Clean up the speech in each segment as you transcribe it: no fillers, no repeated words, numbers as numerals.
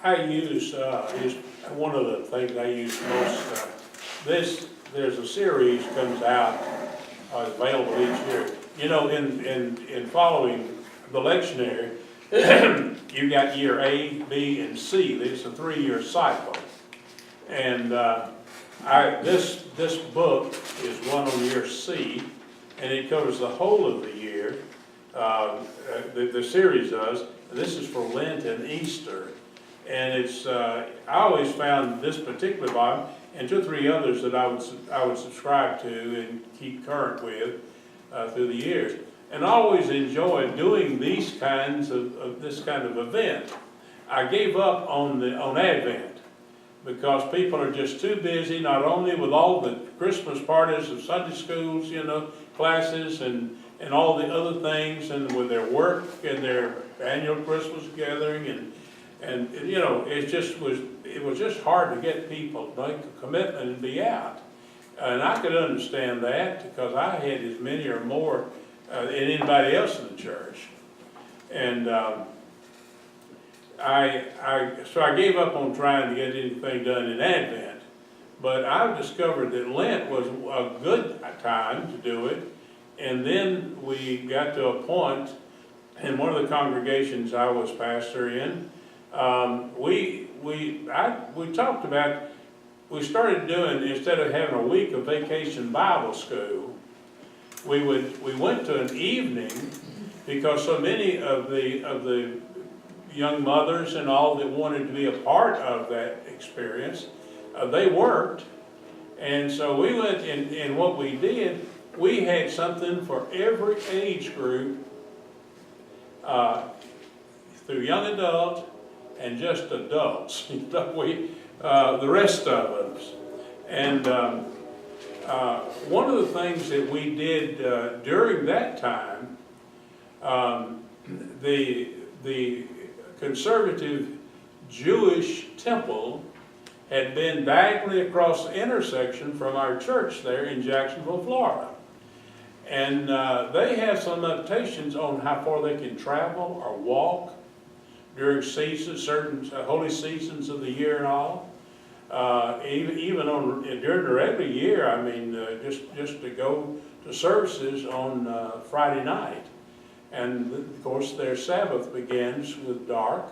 I use, is one of the things I use most, there's a series comes out, available each year. You know, in following the lectionary, you got year A, B, and C. It's a 3-year cycle. And this book is one on year C, and it covers the whole of the year. The series does. This is for Lent and Easter. And it's, I always found this particular volume, and 2 or 3 others that I would subscribe to and keep current with through the years. And I always enjoyed doing these kinds of this kind of event. I gave up on Advent because people are just too busy, not only with all the Christmas parties of Sunday schools, you know, classes and all the other things, and with their work and their annual Christmas gathering, and you know, it was just hard to get people to make a commitment and be out. And I could understand that because I had as many or more than anybody else in the church. And so I gave up on trying to get anything done in Advent. But I discovered that Lent was a good time to do it. And then we got to a point in one of the congregations I was pastor in. We talked about, we started doing, instead of having a week of vacation Bible school, we went to an evening, because so many of the young mothers and all that wanted to be a part of that experience, they worked. And so we went, and what we did, we had something for every age group, through young adult and just adults. The rest of us. And one of the things that we did during that time, the conservative Jewish temple had been diagonally across the intersection from our church there in Jacksonville, Florida. And they have some limitations on how far they can travel or walk during seasons, certain holy seasons of the year and all. Even during the regular year, I mean, just to go to services on Friday night. And of course their Sabbath begins with dark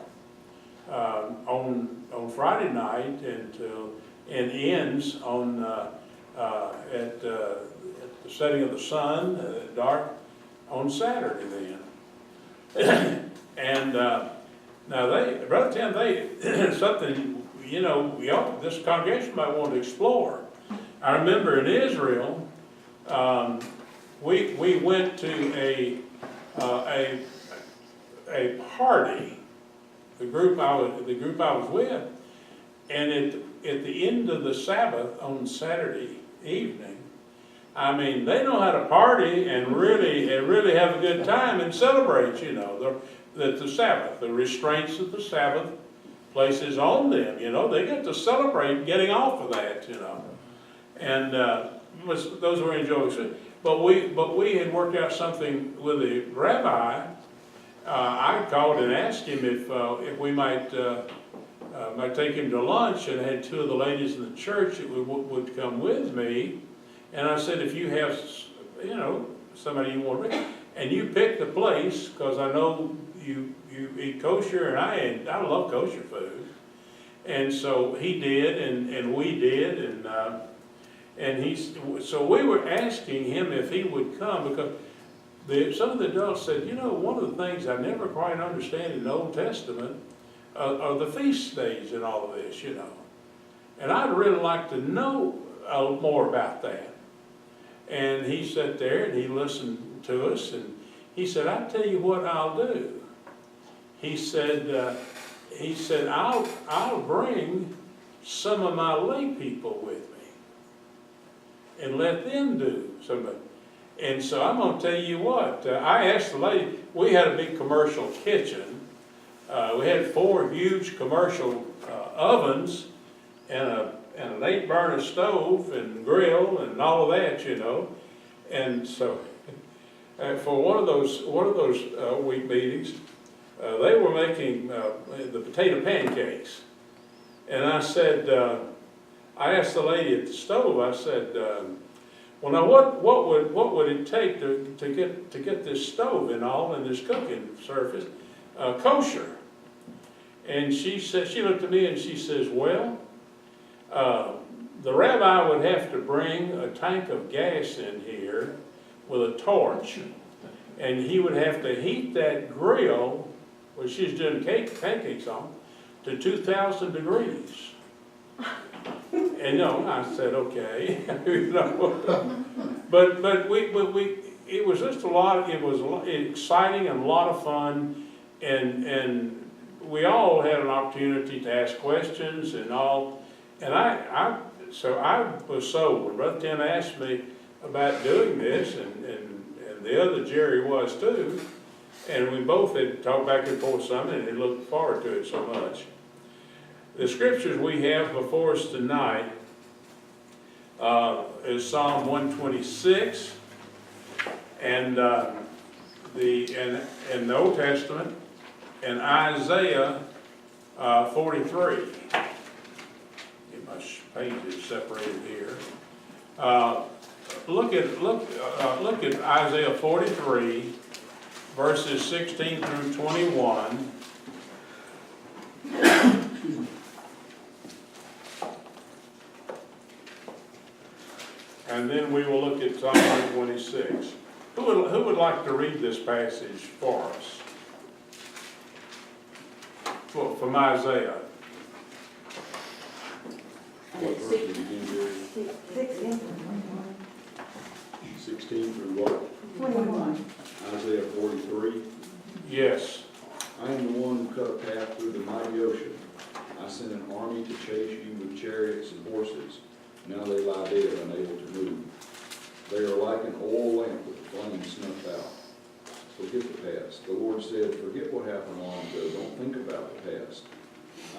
on Friday night and ends on at the setting of the sun, dark on Saturday then. And now Brother Tim, something, you know, this congregation might want to explore. I remember in Israel, we went to a party, the group I was with, and at the end of the Sabbath on Saturday evening, I mean, they know how to party and really have a good time and celebrate, you know, the Sabbath, the restraints of the Sabbath places on them, you know, they get to celebrate getting off of that, you know, and those were enjoyable. But we had worked out something with the rabbi. I called and asked him if we might take him to lunch, and I had 2 of the ladies in the church that would come with me. And I said, if you have, you know, somebody you want to bring, and you pick the place, because I know you eat kosher, and I love kosher food. And so he did, and we did, so we were asking him if he would come, because some of the adults said, you know, one of the things I never quite understand in the Old Testament are the feast days and all of this, you know. And I'd really like to know more about that. And he sat there and he listened to us, and he said, I'll tell you what I'll do. He said, I'll bring some of my lay people with me and let them do something. And so I'm going to tell you what, I asked the lady, we had a big commercial kitchen. We had 4 huge commercial ovens and an 8-burner stove and grill and all of that, you know. And so for one of those week meetings, they were making the potato pancakes. And I said, I asked the lady at the stove, I said, well, now what would it take to get this stove and all, and this cooking surface kosher? And she said, she looked at me and she says, well, the rabbi would have to bring a tank of gas in here with a torch, and he would have to heat that grill, which she's doing pancakes on, to 2,000 degrees. And I said, okay, but it was just it was exciting and a lot of fun, and we all had an opportunity to ask questions and all, and I was sold. When Brother Tim asked me about doing this, and the other Jerry was too, and we both had talked back and forth some, and had looked forward to it so much. The scriptures we have before us tonight is Psalm 126, and in the Old Testament, and Isaiah 43. Get my pages separated here. Look at Isaiah 43, verses 16 through 21. And then we will look at Psalm 126. Who would like to read this passage for us? From Isaiah. What verse did you begin with? 16 through what? 21. Isaiah 43. Yes. I am the one who cut a path through the mighty ocean. I sent an army to chase you with chariots and horses. Now they lie dead, unable to move. They are like an oil lamp with the flame snuffed out. Forget the past. The Lord said, forget what happened long ago. Don't think about the past.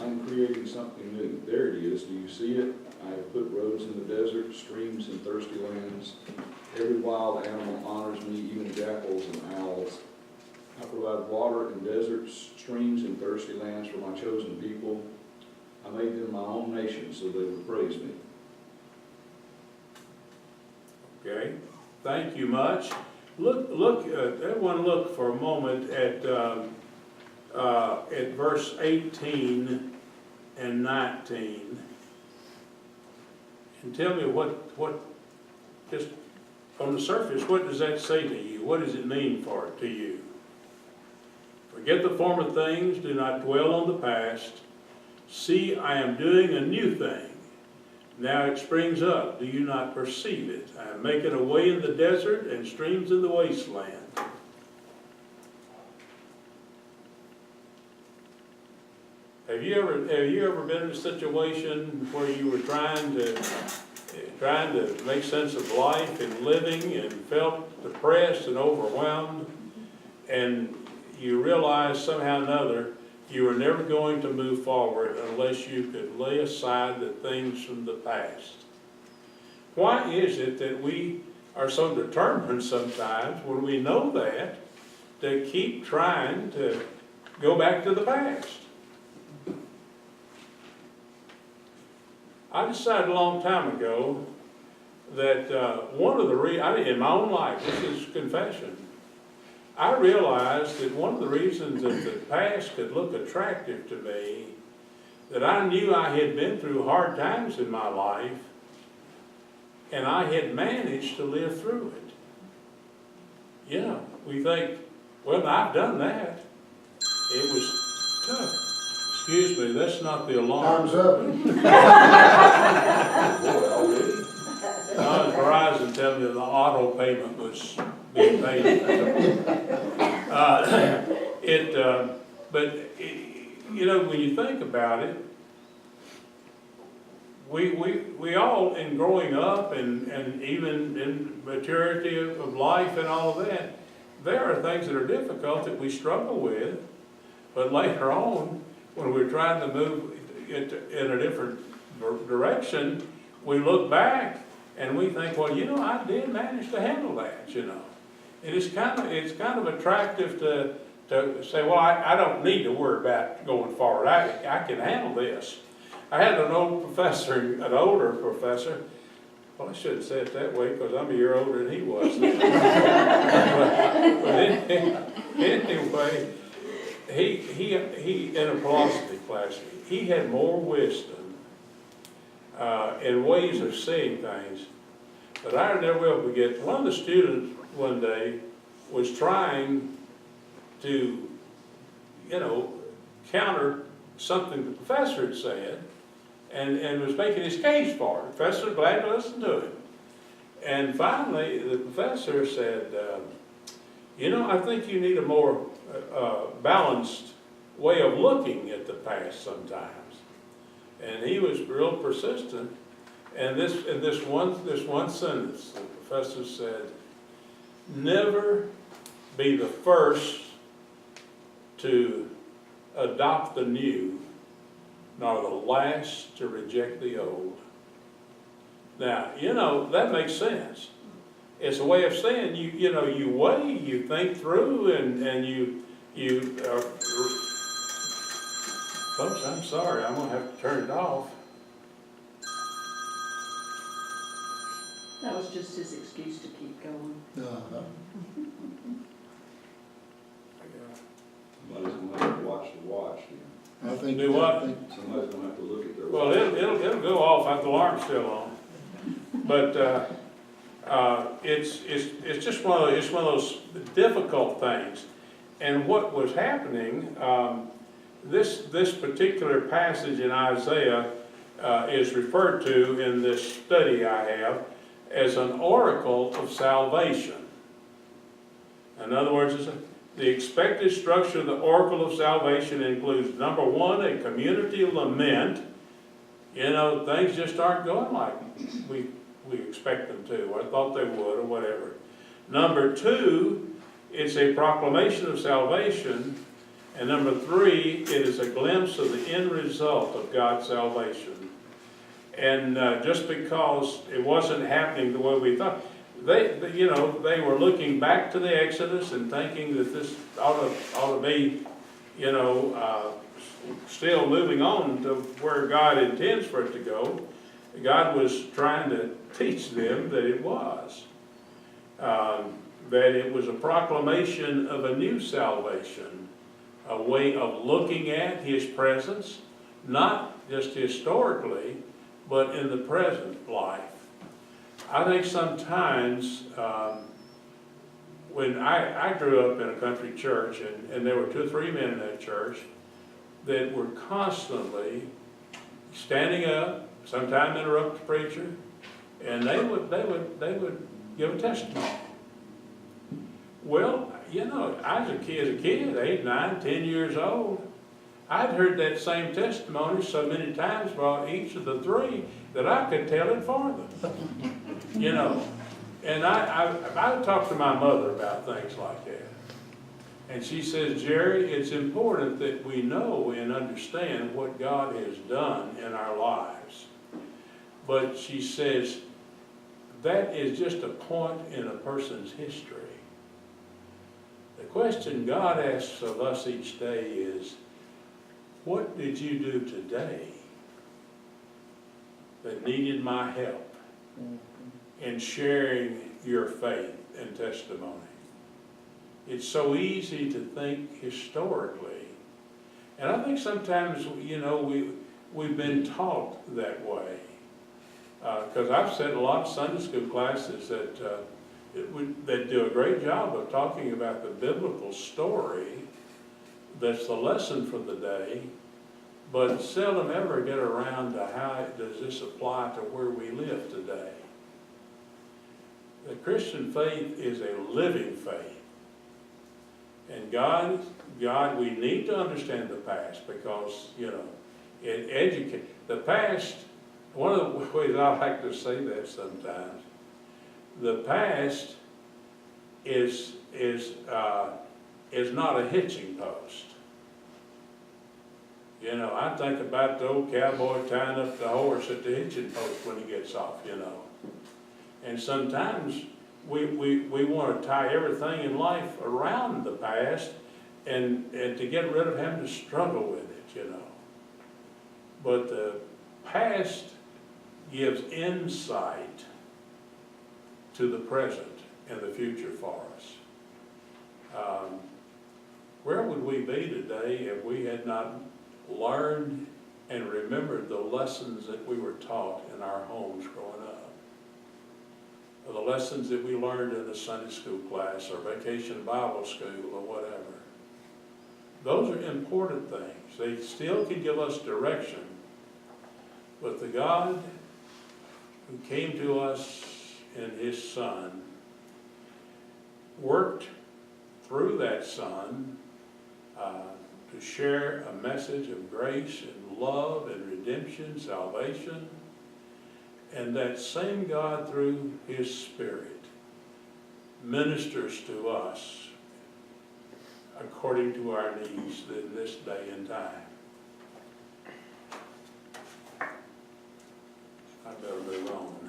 I am creating something new. There it is. Do you see it? I have put roads in the desert, streams in thirsty lands. Every wild animal honors me, even jackals and owls. I provide water in deserts, streams in thirsty lands for my chosen people. I made them my own nation so they would praise me. Okay. Thank you much. Everyone look for a moment at verse 18 and 19. And tell me what, just on the surface, what does that say to you? What does it mean to you? Forget the former things, do not dwell on the past. See, I am doing a new thing. Now it springs up, do you not perceive it? I am making a way in the desert and streams in the wasteland. Have you ever been in a situation where you were trying to make sense of life and living and felt depressed and overwhelmed, and you realized somehow or another you were never going to move forward unless you could lay aside the things from the past? Why is it that we are so determined sometimes, when we know that, to keep trying to go back to the past? I decided a long time ago that one of the in my own life, this is confession, I realized that one of the reasons that the past could look attractive to me, that I knew I had been through hard times in my life, and I had managed to live through it. Yeah, we think, well, I've done that. It was tough. Excuse me, that's not the alarm. Time's up. Verizon tell me the auto payment was being paid. When you think about it, we all, in growing up and even in maturity of life and all of that, there are things that are difficult that we struggle with, but later on, when we're trying to move in a different direction, we look back and we think, well, I did manage to handle that, And it's kind of attractive to to say, well, I don't need to worry about going forward. I can handle this. I had an old professor, an older professor. Well, I shouldn't say it that way because I'm a year older than he was. Anyway, he in a philosophy class, he had more wisdom and ways of seeing things. But I never will forget, one of the students one day was trying to, counter something the professor had said, and was making his case for it. The professor was glad to listen to him. And finally, the professor said, I think you need a more balanced way of looking at the past sometimes. And he was real persistent. And this one sentence, the professor said, never be the first to adopt the new, nor the last to reject the old. Now, that makes sense. It's a way of saying, you weigh, you think through, and you folks, I'm sorry, I'm gonna have to turn it off. That was just his excuse to keep going. Somebody's gonna have to watch the watch then. I think. Do what? Somebody's gonna have to look at their watch. Well, it'll go off if the alarm's still on. But it's just one of those difficult things. And what was happening, this particular passage in Isaiah is referred to in this study I have as an oracle of salvation. In other words, the expected structure of the oracle of salvation includes, number one, a community lament. Things just aren't going like we expect them to, or thought they would, or whatever. Number two, it's a proclamation of salvation. And number three, it is a glimpse of the end result of God's salvation. And just because it wasn't happening the way we thought, they were looking back to the Exodus and thinking that this ought to be, still moving on to where God intends for it to go. God was trying to teach them that it was. That it was a proclamation of a new salvation, a way of looking at His presence, not just historically, but in the present life. I think sometimes when I grew up in a country church, and there were 2 or 3 men in that church that were constantly standing up, sometimes interrupt the preacher, and they would give a testimony. Well, I was a kid, 8, 9, 10 years old. I'd heard that same testimony so many times by each of the 3 that I could tell it for them. And I talked to my mother about things like that. And she says, Jerry, it's important that we know and understand what God has done in our lives. But she says, that is just a point in a person's history. The question God asks of us each day is, what did you do today that needed my help in sharing your faith and testimony? It's so easy to think historically. And I think sometimes, we've been taught that way. Because I've said in a lot of Sunday school classes that do a great job of talking about the biblical story that's the lesson for the day, but seldom ever get around to how does this apply to where we live today. The Christian faith is a living faith. And God, we need to understand the past because, it educates. The past, one of the ways I like to say that sometimes, the past is not a hitching post. I think about the old cowboy tying up the horse at the hitching post when he gets off, And sometimes we want to tie everything in life around the past and to get rid of having to struggle with it, you know. But the past gives insight to the present and the future for us. Where would we be today if we had not learned and remembered the lessons that we were taught in our homes growing up? Or the lessons that we learned in a Sunday school class or vacation Bible school or whatever. Those are important things. They still can give us direction. But the God who came to us in His Son worked through that Son to share a message of grace and love and redemption, salvation. And that same God, through His Spirit, ministers to us according to our needs in this day and time. I better move on.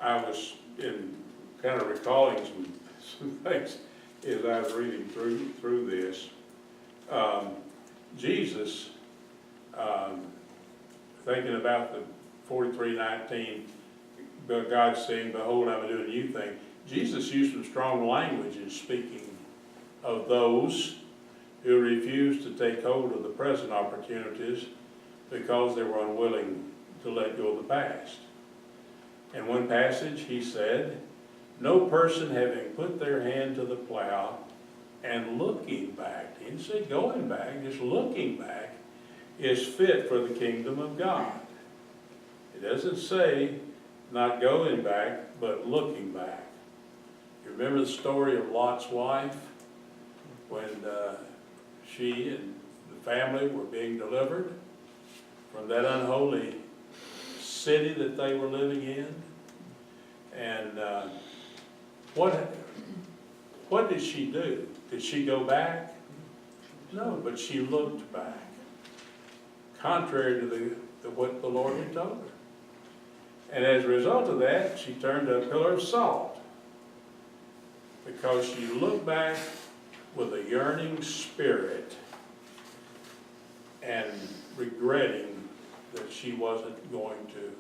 I was kind of recalling some things as I was reading through this. Jesus, thinking about the 43:19, God saying, "Behold, I'm doing a new thing." Jesus used some strong language in speaking of those who refused to take hold of the present opportunities because they were unwilling to let go of the past. In one passage, He said, "No person having put their hand to the plow and looking back," He didn't say going back, just looking back, "is fit for the kingdom of God." It doesn't say not going back, but looking back. You remember the story of Lot's wife when she and the family were being delivered from that unholy city that they were living in? And what did she do? Did she go back? No, but she looked back, contrary to what the Lord had told her. And as a result of that, she turned a pillar of salt, because she looked back with a yearning spirit and regretting that she wasn't going to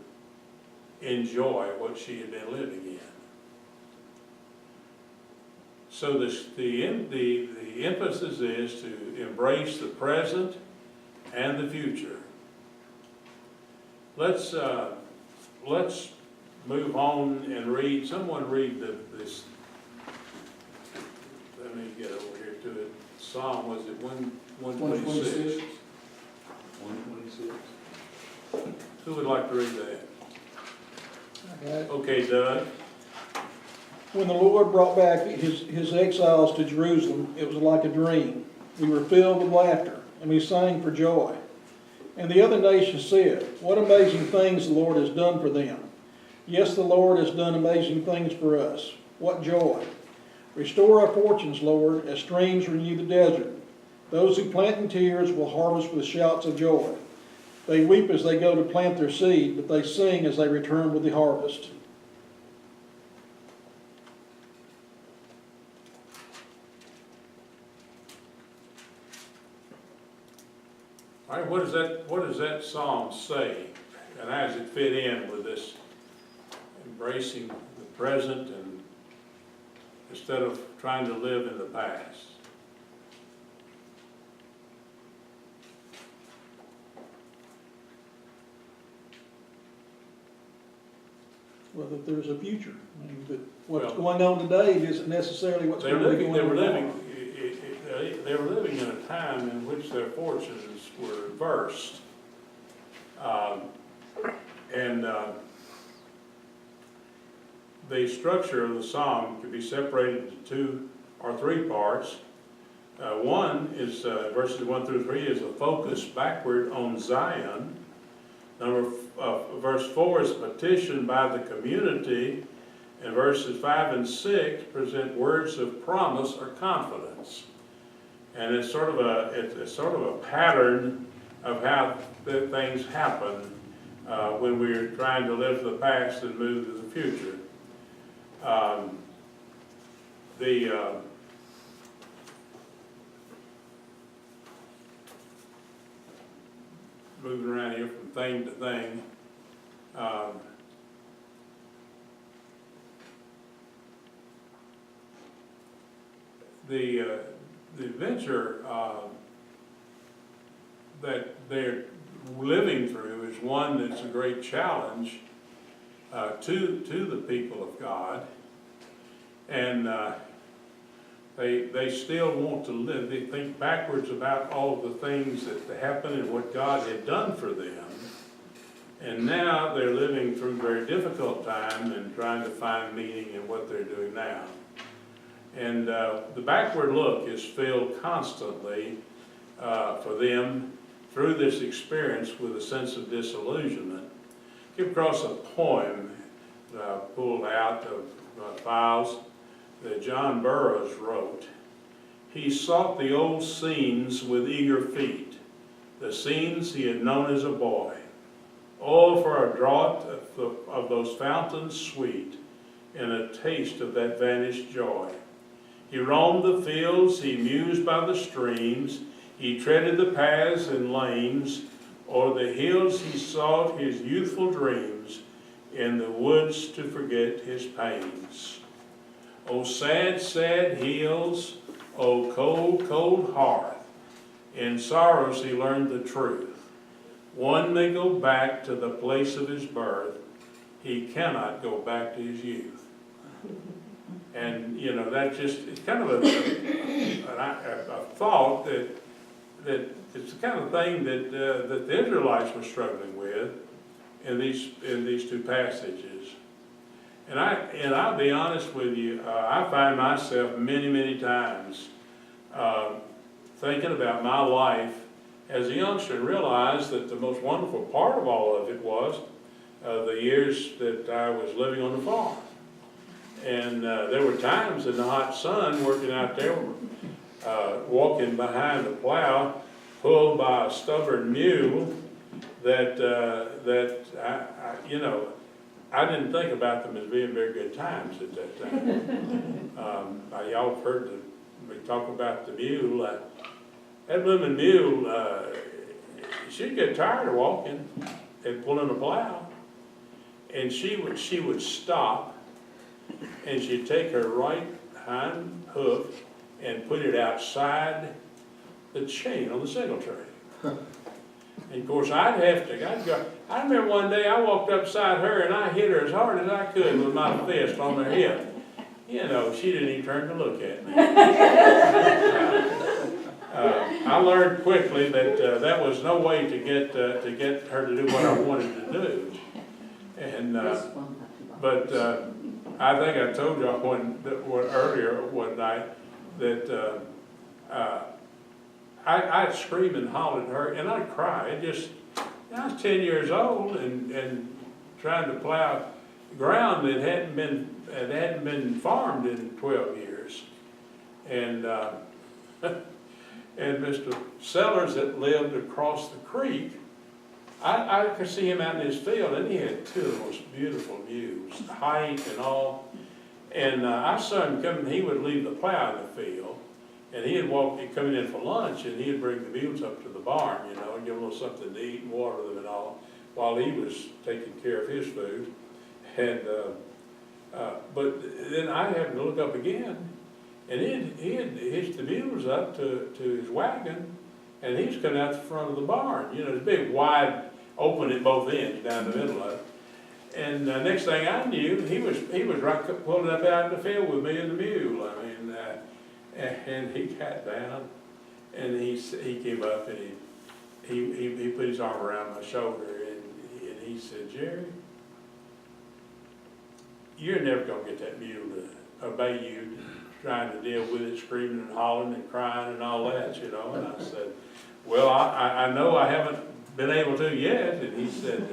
enjoy what she had been living in. So the emphasis is to embrace the present and the future. Let's move on and read. Someone read this. Let me get over here to it. Psalm, was it 126? 126. Who would like to read that? Right. Okay, Doug. When the Lord brought back his exiles to Jerusalem, it was like a dream. We were filled with laughter, and we sang for joy. And the other nations said, "What amazing things the Lord has done for them." Yes, the Lord has done amazing things for us. What joy. Restore our fortunes, Lord, as streams renew the desert. Those who plant in tears will harvest with shouts of joy. They weep as they go to plant their seed, but they sing as they return with the harvest. All right, what does that psalm say? And how does it fit in with this embracing the present and instead of trying to live in the past? Well, that there's a future. I mean, that what's Well, going on today isn't necessarily what's going to be going on tomorrow. They were living in a time in which their fortunes were reversed. The structure of the psalm can be separated into 2 or 3 parts. One is, verses 1 through 3 is a focus backward on Zion. Verse 4 is a petition by the community, and verses 5 and 6 present words of promise or confidence. And it's sort of a pattern of how things happen when we're trying to live for the past and move to the future. Moving around here from thing to thing. The venture that they're living through is one that's a great challenge to the people of God, and they still want to live. They think backwards about all of the things that happened and what God had done for them, and now they're living through a very difficult time and trying to find meaning in what they're doing now. And the backward look is filled constantly for them through this experience with a sense of disillusionment. I came across a poem that I pulled out of files that John Burroughs wrote. He sought the old scenes with eager feet, the scenes he had known as a boy. Oh, for a draught of those fountains sweet, and a taste of that vanished joy. He roamed the fields, he mused by the streams, he treaded the paths and lanes, o'er the hills he sought his youthful dreams, in the woods to forget his pains. O sad, sad hills, O cold, cold hearth, in sorrows he learned the truth. One may go back to the place of his birth, he cannot go back to his youth. And, you know, that just, it's kind of a thought that it's the kind of thing that the Israelites were struggling with in these two passages. And I'll be honest with you, I find myself many times thinking about my life as a youngster and realized that the most wonderful part of all of it was the years that I was living on the farm. And there were times in the hot sun working out there, walking behind the plow, pulled by a stubborn mule that I didn't think about them as being very good times at that time. Y'all have heard me talk about the mule. That blooming mule, she'd get tired of walking and pulling a plow, and she would stop, and she'd take her right hind hoof and put it outside the chain on the single train. And of course, I'd go. I remember one day I walked up beside her and I hit her as hard as I could with my fist on her hip. You know, she didn't even turn to look at me. I learned quickly that that was no way to get her to do what I wanted to do. And but I think I told y'all earlier one night that I'd scream and holler at her, and I'd cry. I was 10 years old and trying to plow ground that hadn't been farmed in 12 years. And and Mr. Sellers that lived across the creek, I could see him out in his field, and he had two of the most beautiful views, height and all. And I saw him coming. He would leave the plow in the field, and he'd coming in for lunch, and he'd bring the mules up to the barn, and give them a little something to eat and water them and all, while he was taking care of his food. And but then I happened to look up again, and he had hitched the mules up to his wagon, and he was coming out the front of the barn. It's big, wide, open at both ends, down the middle of it. And next thing I knew, he was right pulling up out in the field with me and the mule. I mean, and he got down, and he came up and he put his arm around my shoulder and he said, "Jerry, you're never gonna get that mule to obey you, trying to deal with it, screaming and hollering and crying and all that, And I said, "Well, I know I haven't been able to yet." And he said,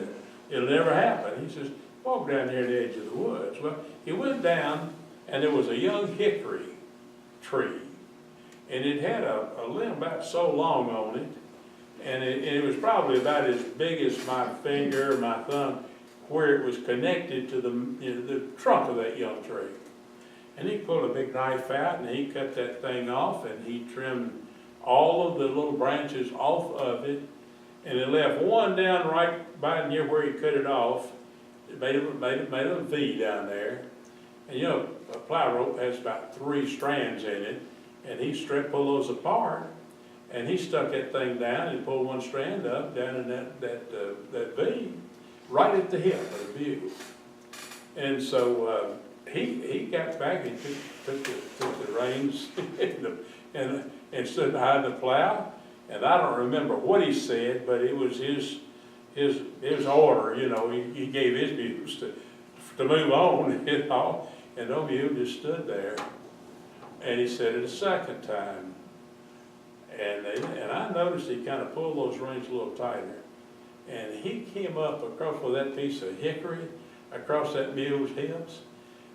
"It'll never happen." He says, "Walk down here at the edge of the woods." Well, he went down, and there was a young hickory tree, and it had a limb about so long on it, And it was probably about as big as my finger or my thumb, where it was connected to the trunk of that young tree. And he pulled a big knife out and he cut that thing off and he trimmed all of the little branches off of it. And it left one down right by near where he cut it off. It made a V down there. And you know, a plow rope has about 3 strands in it. And he pulled those apart. And he stuck that thing down and pulled one strand up down in that V, right at the hip of the mule. And so he got back and took the reins and stood behind the plow. And I don't remember what he said, but it was his order, you know. He gave his mules to move on, you know. And the mule just stood there. And he said it a second time. And I noticed he kind of pulled those reins a little tighter. And he came up across with that piece of hickory across that mule's hips.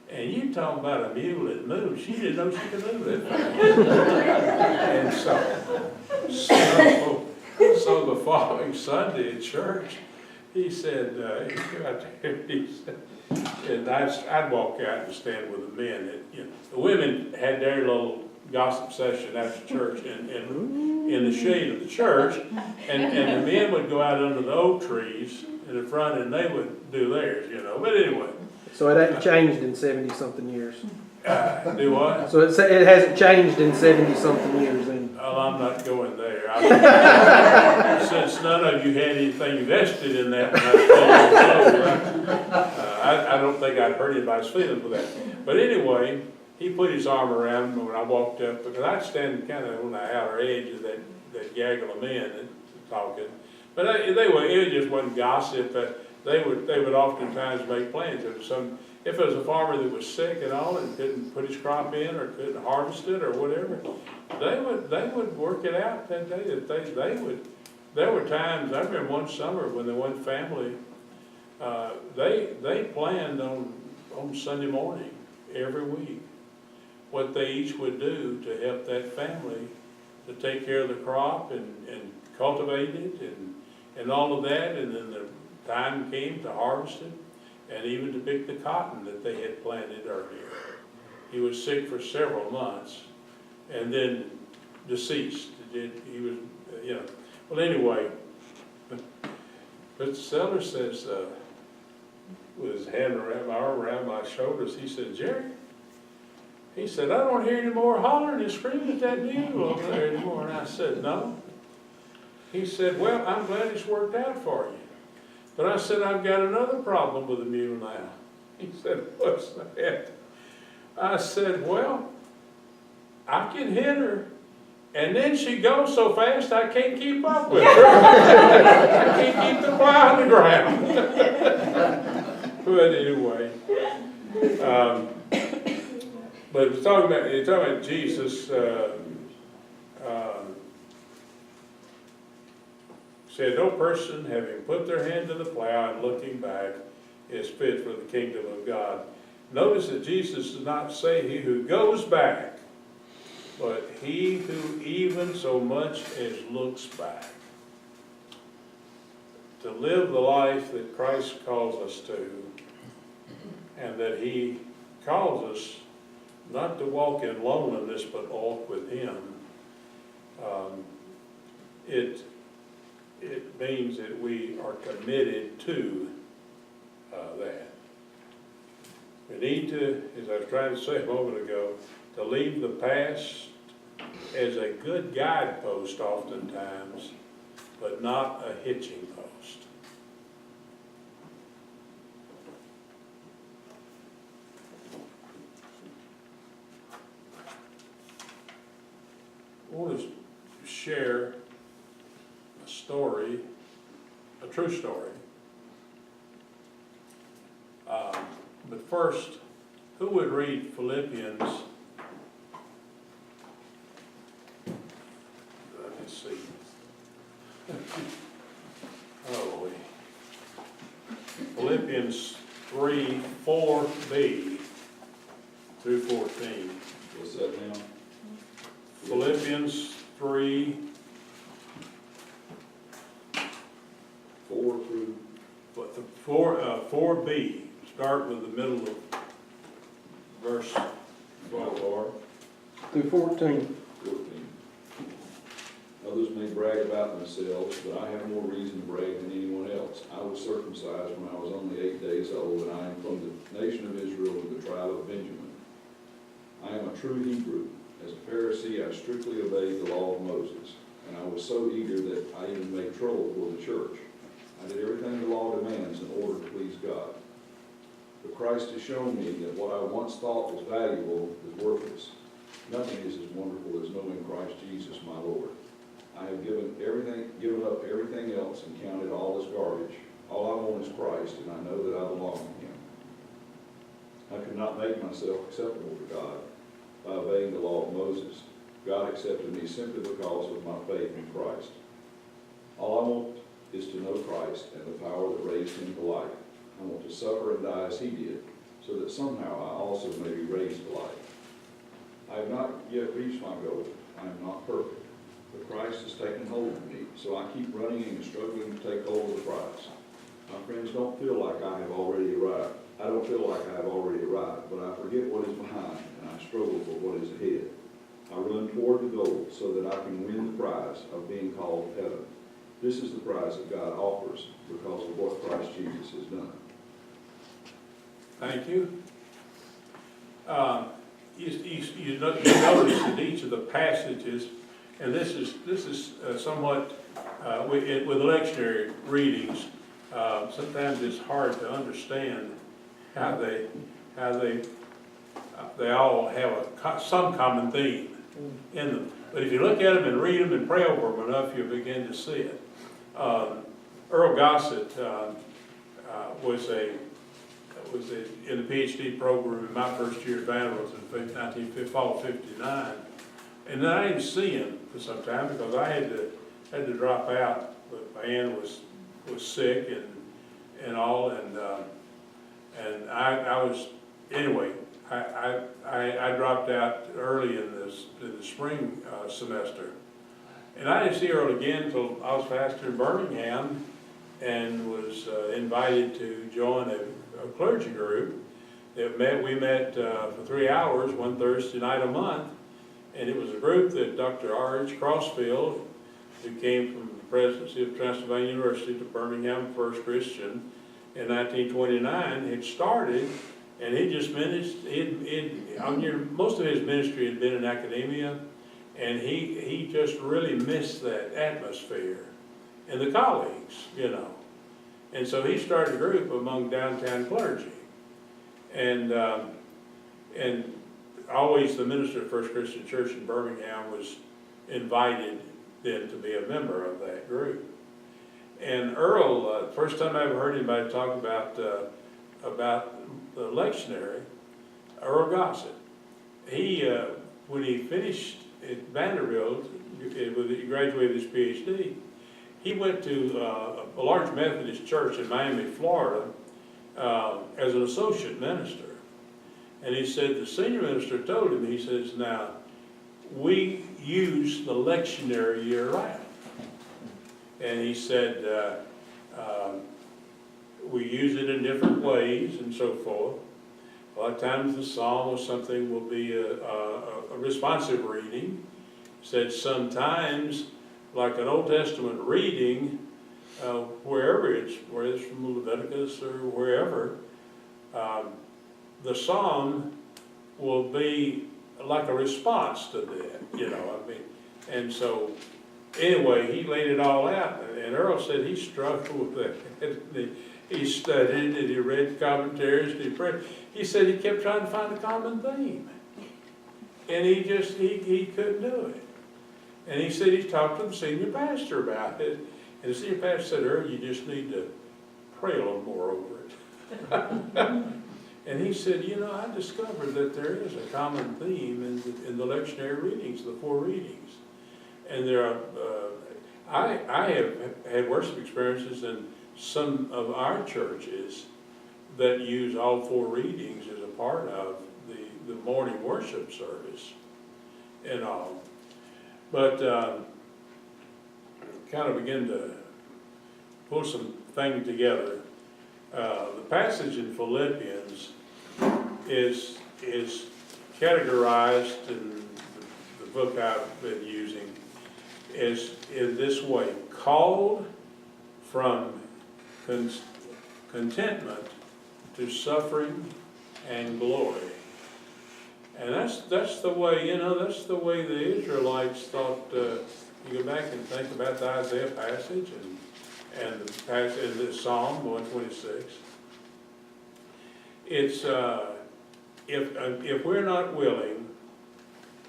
And you talking about a mule that moves, she didn't know she could move that fast. And so the following Sunday at church, he said, and I'd walk out and stand with the men. You know, the women had their little gossip session after church in the shade of the church, and the men would go out under the oak trees in the front and they would do theirs, you know. But anyway. So it hasn't changed in 70-something years. Do what? So it hasn't changed in 70-something years then. Well, I'm not going there. Since none of you had anything vested in that, I don't think I'd hurt anybody's feelings with that. But anyway, he put his arm around me when I walked up, because I'd stand kind of on the outer edge of that gaggle of men talking. But it just wasn't gossip. They would oftentimes make plans. If it was a farmer that was sick and all and couldn't put his crop in or couldn't harvest it or whatever, they would work it out that day. There were times, I remember one summer when the one family, they planned on Sunday morning every week what they each would do to help that family to take care of the crop and cultivate it and all of that. And then the time came to harvest it and even to pick the cotton that they had planted earlier. He was sick for several months and then deceased. He was, you know. Well, anyway, but Seller says, with his hand around my arm around my shoulders, he said, "Jerry," he said, "I don't hear any more hollering and screaming at that mule over there anymore." And I said, "No." He said, "Well, I'm glad it's worked out for you. But," I said, "I've got another problem with the mule now." He said, "What's that?" I said, "Well, I can hit her, and then she goes so fast I can't keep up with her. I can't keep the plow on the ground." But anyway, but it's talking about Jesus. Said, "No person having put their hand to the plow and looking back is fit for the kingdom of God." Notice that Jesus does not say he who goes back, but he who even so much as looks back. To live the life that Christ calls us to, and that he calls us not to walk in loneliness, but walk with him. It means that we are committed to that. We need to, as I was trying to say a moment ago, to leave the past as a good guidepost oftentimes, but not a hitching post. I want to share a story, a true story. But first, who would read Philippians? Let me see. Oh, Philippians 3, 4b through 14. What's that now? Philippians 3, 4 through, But the 4B, start with the middle of verse, or Through 14. 14. Others may brag about themselves, but I have more reason to brag than anyone else. I was circumcised when I was only 8 days old, and I am from the nation of Israel, of the tribe of Benjamin. I am a true Hebrew. As a Pharisee, I strictly obeyed the law of Moses, and I was so eager that I even made trouble for the church. I did everything the law demands in order to please God. But Christ has shown me that what I once thought was valuable is worthless. Nothing is as wonderful as knowing Christ Jesus, my Lord. I have given up everything else and counted all as garbage. All I want is Christ, and I know that I belong to Him. I could not make myself acceptable to God by obeying the law of Moses. God accepted me simply because of my faith in Christ. All I want is to know Christ and the power that raised Him to life. I want to suffer and die as He did, so that somehow I also may be raised to life. I have not yet reached my goal. I am not perfect. But Christ has taken hold of me, so I keep running and struggling to take hold of the prize. My friends, don't feel like I have already arrived. I don't feel like I have already arrived, but I forget what is behind, and I struggle for what is ahead. I run toward the goal so that I can win the prize of being called heaven. This is the prize that God offers because of what Christ Jesus has done. thank you. You notice that each of the passages, and this is somewhat, with lectionary readings, sometimes it's hard to understand how they all have some common theme in them. But if you look at them and read them and pray over them enough, you'll begin to see it. Earl Gossett was in the PhD program in my first year at Vanderbilt in fall of '59, and then I didn't see him for some time because I had to drop out. But Ann was sick and all, and I was anyway. I dropped out early in the spring semester, and I didn't see Earl again until I was pastor in Birmingham, and was invited to join a clergy group that we met for 3 hours one Thursday night a month, and it was a group that Dr. R.H. Crossfield, who came from the presidency of Transylvania University to Birmingham First Christian in 1929, had started. And he just most of his ministry had been in academia, and he just really missed that atmosphere and the colleagues, And so he started a group among downtown clergy. And always the minister of First Christian Church in Birmingham was invited then to be a member of that group. And Earl, first time I ever heard anybody talk about the lectionary, Earl Gossett. He, when he finished at Vanderbilt, he graduated his PhD, he went to a large Methodist church in Miami, Florida, as an associate minister. And he said the senior minister told him, he says, now, we use the lectionary year-round. And he said, we use it in different ways and so forth. A lot of times the psalm or something will be a responsive reading. He said sometimes, like an Old Testament reading, whether it's from Leviticus or wherever, the psalm will be like a response to that, And so, anyway, he laid it all out, and Earl said he struggled with that. He studied and he read commentaries and he prayed. He said he kept trying to find a common theme. And he couldn't do it. And he said he talked to the senior pastor about it. And the senior pastor said, Earl, you just need to pray a little more over it. And he said, I discovered that there is a common theme in the lectionary readings, the 4 readings. And there are, I have had worship experiences in some of our churches that use all 4 readings as a part of the morning worship service and all. But kind of begin to pull some thing together. The passage in Philippians is categorized in the book I've been using is in this way: called from contentment to suffering and glory. And that's the way, you know, that's the way the Israelites thought. You go back and think about the Isaiah passage and the passage in the Psalm 126. It's if we're not willing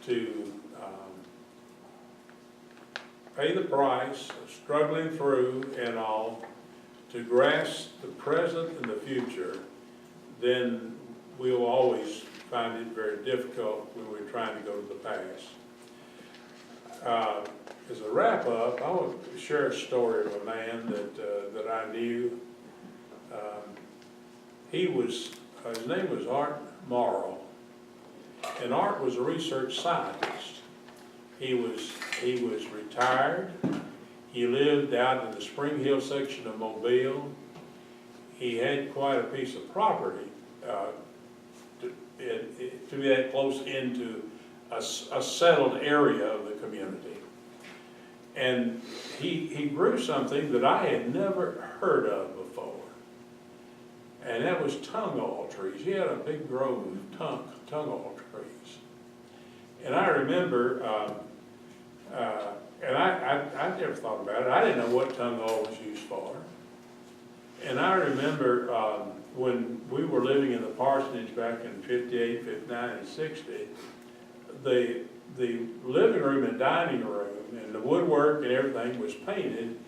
to pay the price of struggling through and all to grasp the present and the future, then we'll always find it very difficult when we're trying to go to the past. As a wrap up, I want to share a story of a man that I knew. His name was Art Morrow, and Art was a research scientist. He was retired. He lived out in the Spring Hill section of Mobile. He had quite a piece of property to be that close into a settled area of the community. And he grew something that I had never heard of before. And that was tung oil trees. He had a big grove of tung oil trees. And I remember, and I never thought about it. I didn't know what tung oil was used for. And I remember when we were living in the parsonage back in 58, 59, and 60, the living room and dining room and the woodwork and everything was painted.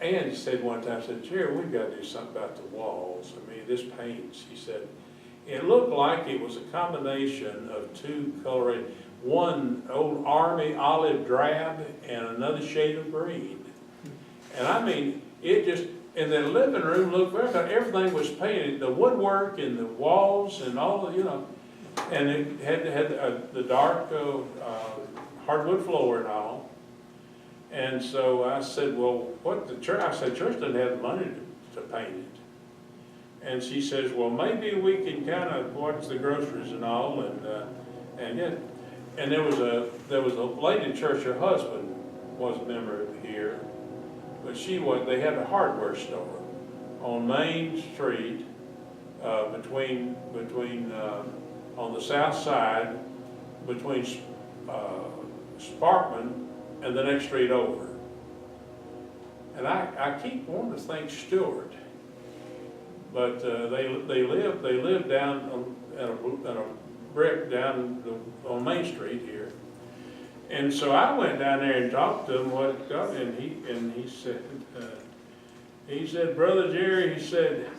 Ann said one time, Jerry, we've got to do something about the walls. I mean, this paint, she said, it looked like it was a combination of two colored, one old army olive drab and another shade of green. And I mean, it just, in the living room looked very good. Everything was painted, the woodwork and the walls and all the, you know, and it had the dark hardwood floor and all. And so I said, well, what the church? I said, church doesn't have the money to paint it. And she says, well, maybe we can kind of watch the groceries and all, and there was a lady in church. Her husband was a member here, but they had a hardware store on Main Street, between on the south side, between Sparkman and the next street over. And I keep wanting to think Stewart, but they live down at a brick down on Main Street here. And so I went down there and talked to him and he said, Brother Jerry, he said,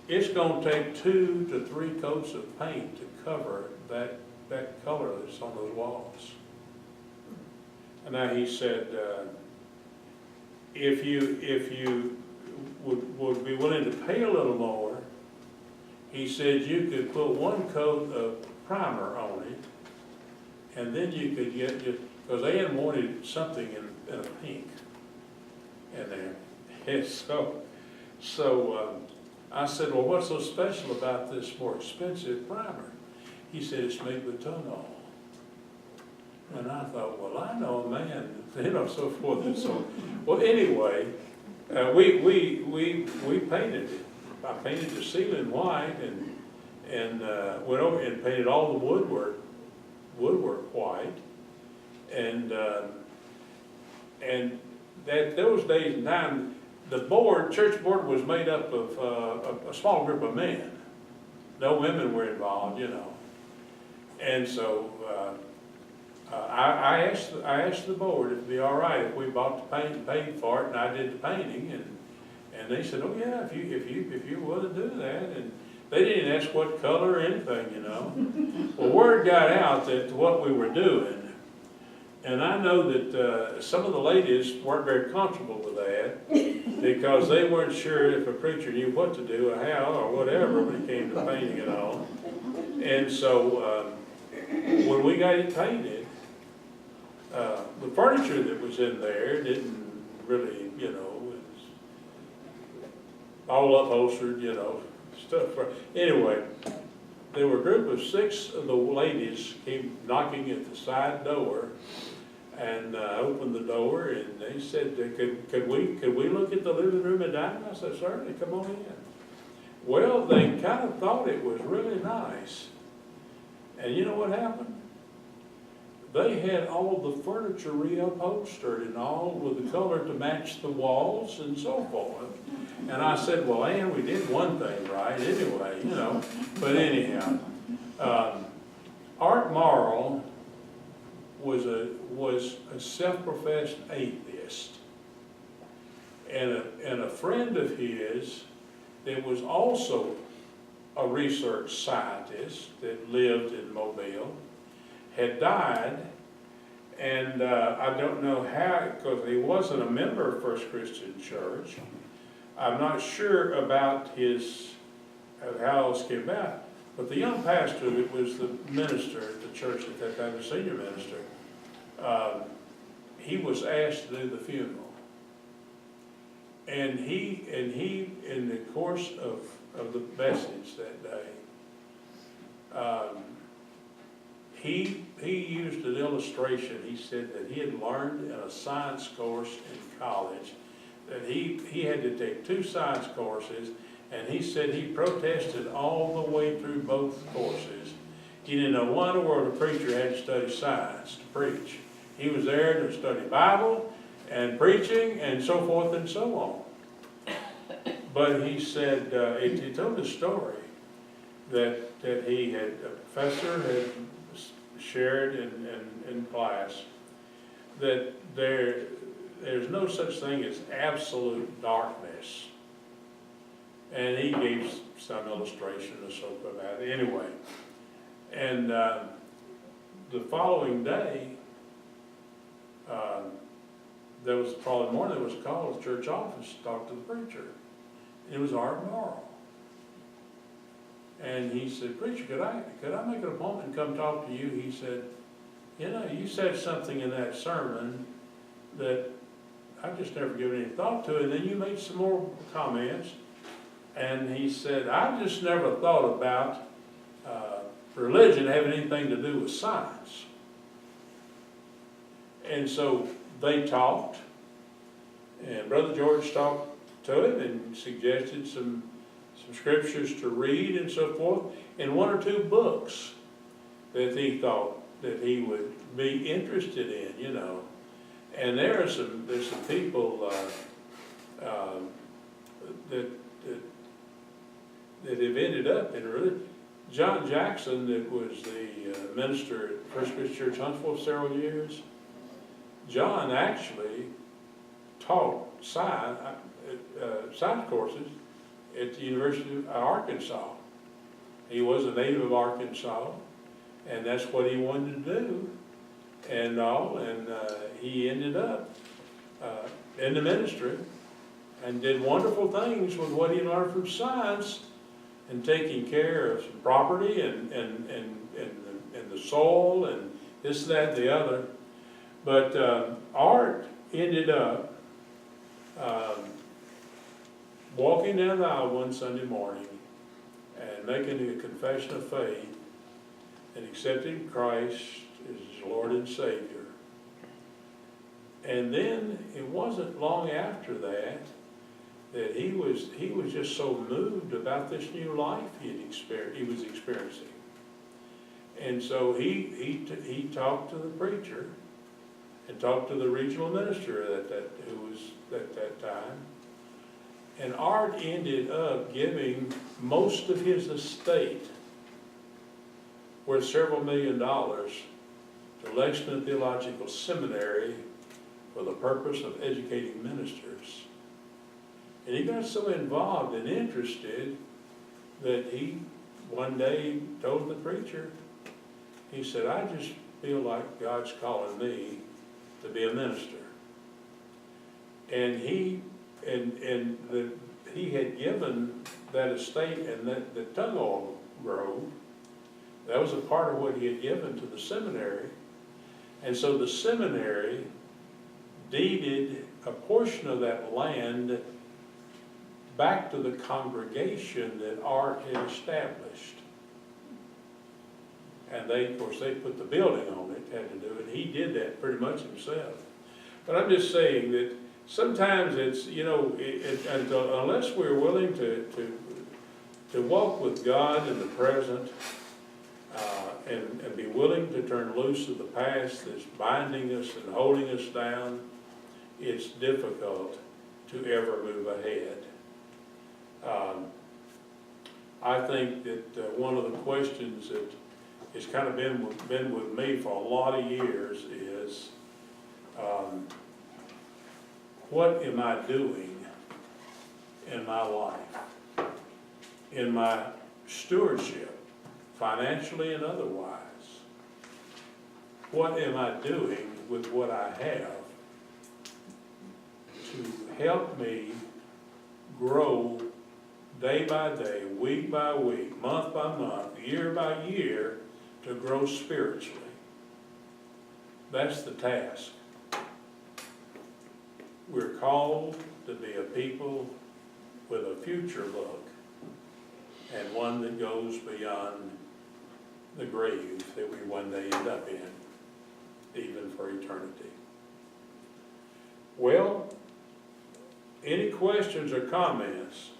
it's going to take 2 to 3 coats of paint to cover that color that's on those walls. And now he said, if you would be willing to pay a little more, he said you could put 1 coat of primer on it, and then you could get, because they had wanted something in a pink in there. And so I said, well, what's so special about this more expensive primer? He said, it's made with tung oil. And I thought, well, I know a man, you know, so forth and so on. Well, anyway, we painted it. I painted the ceiling white and went over and painted all the woodwork white. And that those days and time, the church board was made up of a small group of men. No women were involved, you know. And so I asked the board if it'd be all right if we bought the paint and paid for it, and I did the painting, and they said, oh yeah, if you're willing to do that. And they didn't ask what color or anything, you know. Well, word got out that what we were doing, and I know that some of the ladies weren't very comfortable with that because they weren't sure if a preacher knew what to do or how or whatever when it came to painting and all. And so when we got it painted, the furniture that was in there didn't really, you know, all upholstered, you know, stuff. Anyway, there were a group of 6 of the ladies came knocking at the side door, and opened the door, and they said, could we look at the living room and dining? I said, certainly, come on in. Well, they kind of thought it was really nice. And you know what happened? They had all the furniture reupholstered and all with the color to match the walls and so forth. And I said, well, Ann, we did one thing right anyway, you know. But anyhow, Art Morrow was a self-professed atheist. And a friend of his that was also a research scientist that lived in Mobile had died, and I don't know how, because he wasn't a member of First Christian Church. I'm not sure about how else came about, but the young pastor that was the minister at the church at that time, the senior minister, he was asked to do the funeral. And he, in the course of the message that day, he used an illustration. He said that he had learned in a science course in college that he had to take 2 science courses, and he said he protested all the way through both courses. He didn't know why in the world a preacher had to study science to preach. He was there to study Bible and preaching and so forth and so on. But he said, he told a story that he had, a professor had shared in class, that there's no such thing as absolute darkness. And he gave some illustration or so about it. Anyway, and the following day, there was probably morning, there was a call to the church office to talk to the preacher. It was Art Morrow. And he said, preacher, could I make an appointment and come talk to you? He said, you know, you said something in that sermon that I've just never given any thought to, and then you made some more comments. And he said, I just never thought about religion having anything to do with science. And so they talked, and Brother George talked to him and suggested some scriptures to read and so forth, and 1 or 2 books that he thought that he would be interested in, you know. And there's some people that have ended up in really. John Jackson, that was the minister at First Christian Church Huntsville for several years, John actually taught science courses at the University of Arkansas. He was a native of Arkansas, and that's what he wanted to do and all, and he ended up in the ministry and did wonderful things with what he learned from science and taking care of some property and the soil and this, that, and the other. But Art ended up walking down the aisle one Sunday morning and making a confession of faith and accepting Christ as his Lord and Savior. And then it wasn't long after that he was just so moved about this new life he was experiencing. And so he talked to the preacher and talked to the regional minister who was at that time. And Art ended up giving most of his estate, worth several $1 million, to Lexington Theological Seminary for the purpose of educating ministers. And he got so involved and interested that he one day told the preacher, he said, I just feel like God's calling me to be a minister. And he had given that estate and the tung oil grove. That was a part of what he had given to the seminary. And so the seminary deeded a portion of that land back to the congregation that Art had established. And they, of course, they put the building on it, had to do it. He did that pretty much himself. But I'm just saying that sometimes it's, you know, unless we're willing to walk with God in the present, and be willing to turn loose of the past that's binding us and holding us down, it's difficult to ever move ahead. I think that one of the questions that has kind of been with me for a lot of years is, what am I doing in my life, in my stewardship, financially and otherwise? What am I doing with what I have to help me grow day by day, week by week, month by month, year by year, to grow spiritually? That's the task. We're called to be a people with a future look, and one that goes beyond the grave that we one day end up in, even for eternity. Well, any questions or comments?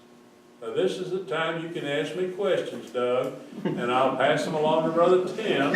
Now, this is the time you can ask me questions, Doug, and I'll pass them along to Brother Tim.